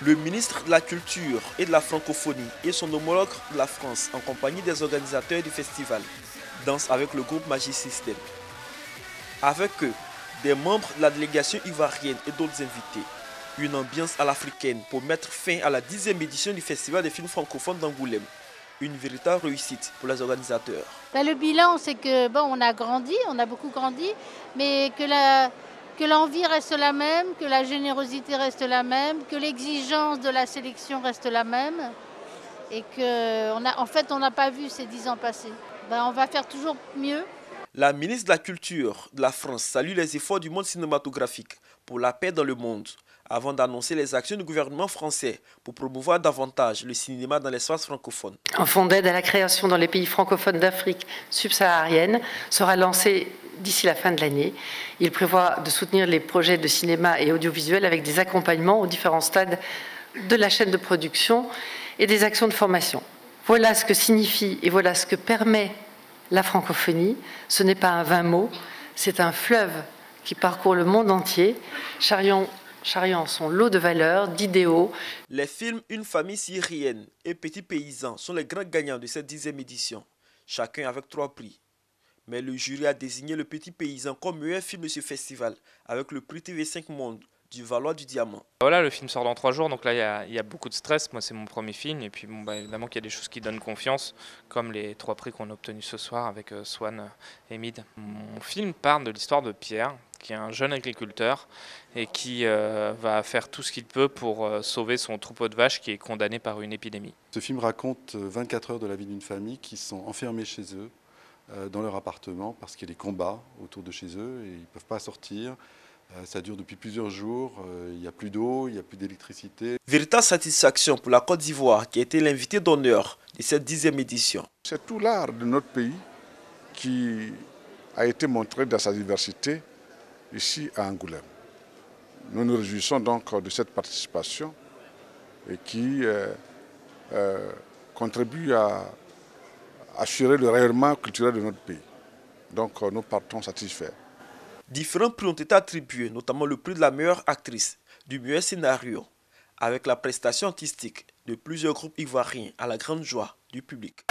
Le ministre de la Culture et de la Francophonie et son homologue de la France, en compagnie des organisateurs du festival, dansent avec le groupe Magic System. Avec eux, des membres de la délégation ivoirienne et d'autres invités. Une ambiance à l'africaine pour mettre fin à la 10e édition du Festival des films francophones d'Angoulême. Une véritable réussite pour les organisateurs. Le bilan, c'est que on a grandi, on a beaucoup grandi, mais que l'envie reste la même, que la générosité reste la même, que l'exigence de la sélection reste la même, et en fait, on n'a pas vu ces 10 ans passés. On va faire toujours mieux. La ministre de la Culture de la France salue les efforts du monde cinématographique pour la paix dans le monde, avant d'annoncer les actions du gouvernement français pour promouvoir davantage le cinéma dans l'espace francophone. Un fonds d'aide à la création dans les pays francophones d'Afrique subsaharienne sera lancé d'ici la fin de l'année. Il prévoit de soutenir les projets de cinéma et audiovisuel avec des accompagnements aux différents stades de la chaîne de production et des actions de formation. Voilà ce que signifie et voilà ce que permet la francophonie. Ce n'est pas un vain mot, c'est un fleuve qui parcourt le monde entier, charriant son lot de valeurs, d'idéaux. Les films Une famille syrienne et Petits paysans sont les grands gagnants de cette 10e édition, chacun avec 3 prix. Mais le jury a désigné Le Petit paysan comme meilleur film de ce festival, avec le prix TV5 Monde du Valois du Diamant. Voilà, le film sort dans 3 jours, donc là il y a beaucoup de stress. Moi c'est mon premier film et puis évidemment qu'il y a des choses qui donnent confiance, comme les 3 prix qu'on a obtenus ce soir avec Swan et Mid. Mon film parle de l'histoire de Pierre, qui est un jeune agriculteur et qui va faire tout ce qu'il peut pour sauver son troupeau de vaches qui est condamné par une épidémie. Ce film raconte 24 heures de la vie d'une famille qui sont enfermés chez eux, dans leur appartement, parce qu'il y a des combats autour de chez eux et ils ne peuvent pas sortir. Ça dure depuis plusieurs jours, il n'y a plus d'eau, il n'y a plus d'électricité. Véritable satisfaction pour la Côte d'Ivoire qui a été l'invité d'honneur de cette 10e édition. C'est tout l'art de notre pays qui a été montré dans sa diversité ici à Angoulême. Nous nous réjouissons donc de cette participation et qui contribue à assurer le rayonnement culturel de notre pays. Donc nous partons satisfaits. Différents prix ont été attribués, notamment le prix de la meilleure actrice, du meilleur scénario, avec la prestation artistique de plusieurs groupes ivoiriens à la grande joie du public.